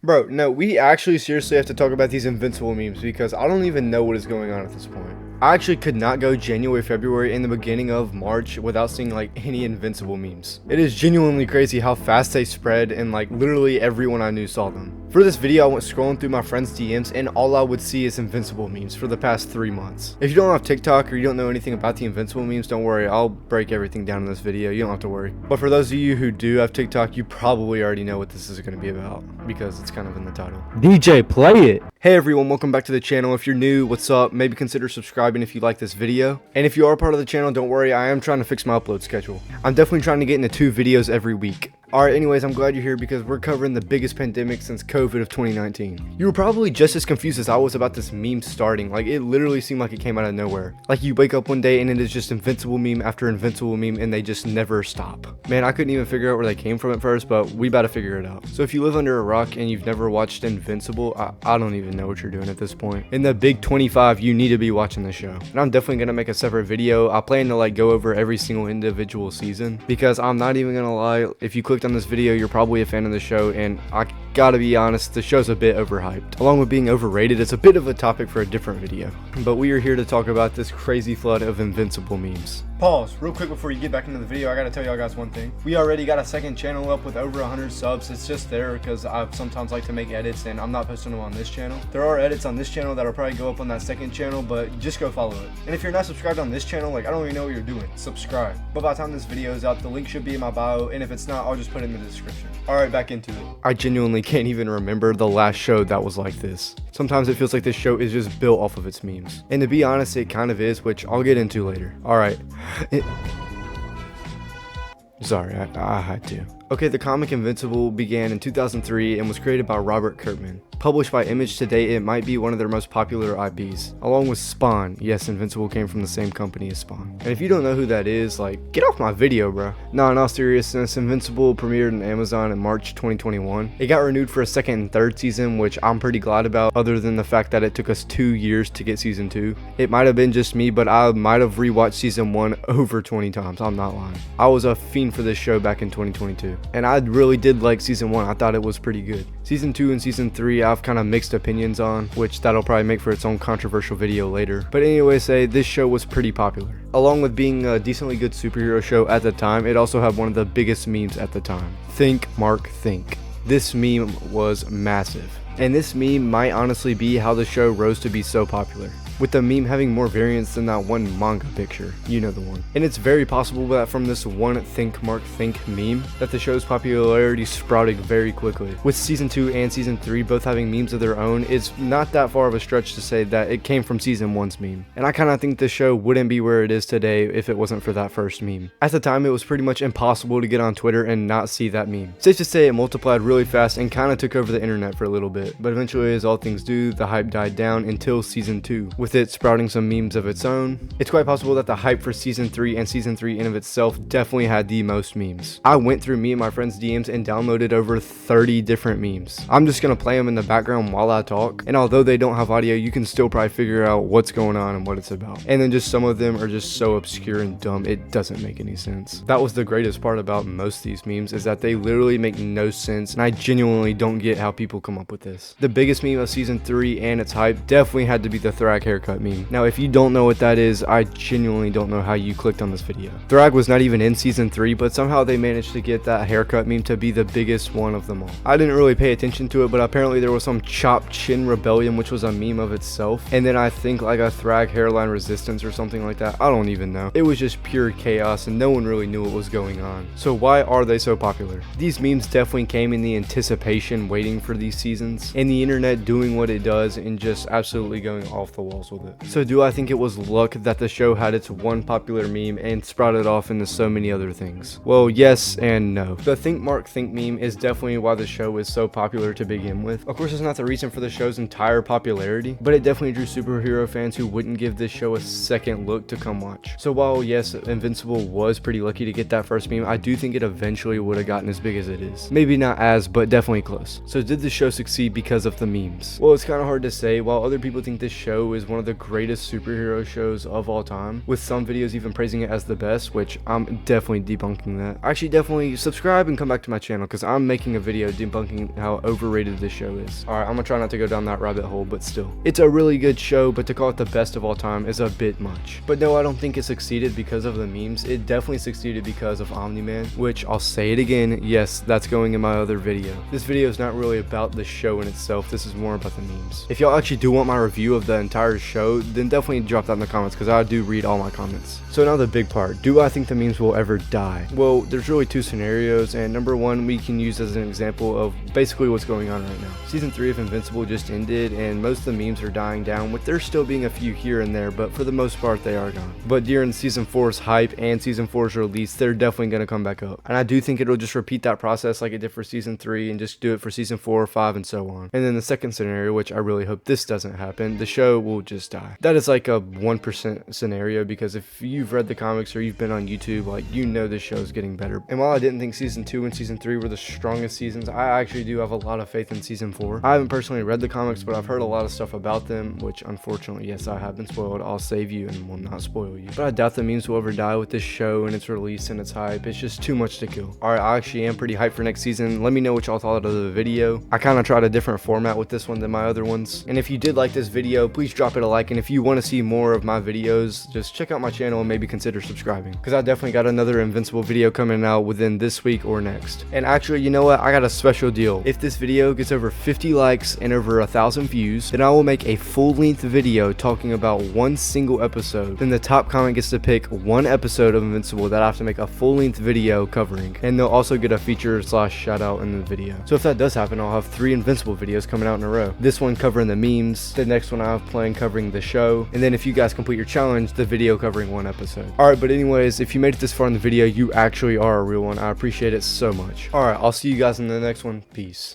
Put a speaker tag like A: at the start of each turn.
A: Bro, no, we actually seriously have to talk about these Invincible memes because I don't even know what is going on at this point. I actually could not go January, February, and the beginning of March without seeing like any Invincible memes. It is genuinely crazy how fast they spread, and like literally everyone I knew saw them. For this video, I went scrolling through my friends' DMs and all I would see is Invincible memes for the past 3 months. If you don't have TikTok or you don't know anything about the Invincible memes, don't worry, I'll break everything down in this video. You don't have to worry. But for those of you who do have TikTok, you probably already know what this is going to be about because it's kind of in the title.
B: DJ, play it.
A: Hey everyone, welcome back to the channel. If you're new, what's up? Maybe consider subscribing if you like this video. And if you are part of the channel, don't worry, I am trying to fix my upload schedule. I'm definitely trying to get into 2 videos every week. Alright, anyways, I'm glad you're here because we're covering the biggest pandemic since COVID of 2019. You were probably just as confused as I was about this meme starting. Like, it literally seemed like it came out of nowhere. Like, you wake up one day and it is just Invincible meme after Invincible meme and they just never stop. Man, I couldn't even figure out where they came from at first, but we about to figure it out. So if you live under a rock and you've never watched Invincible, I don't even know what you're doing at this point. In the Big 25, you need to be watching the show. And I'm definitely going to make a separate video. I plan to like go over every single individual season because I'm not even going to lie, if you clicked on this video, you're probably a fan of the show, and I gotta be honest, the show's a bit overhyped. Along with being overrated, it's a bit of a topic for a different video. But we are here to talk about this crazy flood of Invincible memes. Pause real quick before you get back into the video. I gotta tell y'all guys one thing. We already got a second channel up with over 100 subs. It's just there because I sometimes like to make edits and I'm not posting them on this channel. There are edits on this channel that'll probably go up on that second channel, but just go follow it. And if you're not subscribed on this channel, like, I don't even know what you're doing. Subscribe. But by the time this video is out, the link should be in my bio, and if it's not, I'll just put it in the description. Alright, back into it. I genuinely can't even remember the last show that was like this. Sometimes it feels like this show is just built off of its memes. And to be honest, it kind of is, which I'll get into later. Alright. Sorry, I had to. Okay, the comic Invincible began in 2003 and was created by Robert Kirkman. Published by Image today, it might be one of their most popular IPs, along with Spawn. Yes, Invincible came from the same company as Spawn. And if you don't know who that is, like, get off my video, bro. No, in all seriousness, Invincible premiered on Amazon in March 2021. It got renewed for a second and third season, which I'm pretty glad about, other than the fact that it took us 2 years to get season 2. It might have been just me, but I might have rewatched season 1 over 20 times. I'm not lying. I was a fiend for this show back in 2022. And I really did like season 1. I thought it was pretty good. Season 2 and season 3 I've kind of mixed opinions on, which that'll probably make for its own controversial video later. But anyway, this show was pretty popular. Along with being a decently good superhero show at the time, it also had one of the biggest memes at the time. Think, Mark, think. This meme was massive. And this meme might honestly be how the show rose to be so popular, with the meme having more variants than that one manga picture. You know the one. And it's very possible that from this one Think Mark Think meme that the show's popularity sprouted very quickly. With season 2 and season 3 both having memes of their own, it's not that far of a stretch to say that it came from season 1's meme. And I kind of think the show wouldn't be where it is today if it wasn't for that first meme. At the time, it was pretty much impossible to get on Twitter and not see that meme. Safe to say it multiplied really fast and kind of took over the internet for a little bit. But eventually, as all things do, the hype died down until season 2. With it sprouting some memes of its own. It's quite possible that the hype for season 3 and season 3 in of itself definitely had the most memes. I went through me and my friends' DMs and downloaded over 30 different memes. I'm just gonna play them in the background while I talk, and although they don't have audio, you can still probably figure out what's going on and what it's about. And then just some of them are just so obscure and dumb, it doesn't make any sense. That was the greatest part about most of these memes, is that they literally make no sense, and I genuinely don't get how people come up with this. The biggest meme of season 3 and its hype definitely had to be the Thrag haircut meme. Now, if you don't know what that is, I genuinely don't know how you clicked on this video. Thrag was not even in season 3, but somehow they managed to get that haircut meme to be the biggest one of them all. I didn't really pay attention to it, but apparently there was some chopped chin rebellion, which was a meme of itself. And then I think like a Thrag hairline resistance or something like that. I don't even know. It was just pure chaos and no one really knew what was going on. So why are they so popular? These memes definitely came in the anticipation waiting for these seasons, and the internet doing what it does and just absolutely going off the walls with it. So do I think it was luck that the show had its one popular meme and sprouted off into so many other things? Well, yes and no. The Think Mark Think meme is definitely why the show is so popular to begin with. Of course, it's not the reason for the show's entire popularity, but it definitely drew superhero fans who wouldn't give this show a second look to come watch. So while yes, Invincible was pretty lucky to get that first meme, I do think it eventually would have gotten as big as it is. Maybe not as, but definitely close. So did the show succeed because of the memes? Well, it's kind of hard to say. While other people think this show is one one of the greatest superhero shows of all time, with some videos even praising it as the best, which I'm definitely debunking that. Actually, definitely subscribe and come back to my channel, because I'm making a video debunking how overrated this show is. Alright, I'm gonna try not to go down that rabbit hole, but still. It's a really good show, but to call it the best of all time is a bit much. But no, I don't think it succeeded because of the memes. It definitely succeeded because of Omni-Man, which I'll say it again, yes, that's going in my other video. This video is not really about the show in itself, this is more about the memes. If y'all actually do want my review of the entire show, then definitely drop that in the comments, because I do read all my comments. So now the big part, do I think the memes will ever die? Well, there's really two scenarios, and number one we can use as an example of basically what's going on right now. Season 3 of Invincible just ended, and most of the memes are dying down, with there still being a few here and there, but for the most part they are gone. But during Season 4's hype and Season 4's release, they're definitely going to come back up. And I do think it'll just repeat that process like it did for Season 3, and just do it for Season 4, 5, and so on. And then the second scenario, which I really hope this doesn't happen, the show will just die. That is like a 1% scenario, because if you've read the comics or you've been on YouTube, like, you know this show is getting better. And while I didn't think Season 2 and Season 3 were the strongest seasons, I actually do have a lot of faith in Season 4. I haven't personally read the comics, but I've heard a lot of stuff about them, which unfortunately, yes, I have been spoiled. I'll save you and will not spoil you. But I doubt the memes will ever die with this show and its release and its hype. It's just too much to kill. Alright, I actually am pretty hyped for next season. Let me know what y'all thought of the video. I kind of tried a different format with this one than my other ones. And if you did like this video, please drop it a like. And if you want to see more of my videos, just check out my channel and maybe consider subscribing, because I definitely got another Invincible video coming out within this week or next. And actually, you know what? I got a special deal. If this video gets over 50 likes and over 1,000 views, then I will make a full-length video talking about one single episode. Then the top comment gets to pick one episode of Invincible that I have to make a full-length video covering, and they'll also get a feature / shout out in the video. So if that does happen, I'll have 3 Invincible videos coming out in a row. This one covering the memes, the next one I have planned covering the show, and then if you guys complete your challenge, the video covering one episode. Alright, but anyways, if you made it this far in the video, you actually are a real one. I appreciate it so much. Alright, I'll see you guys in the next one. Peace.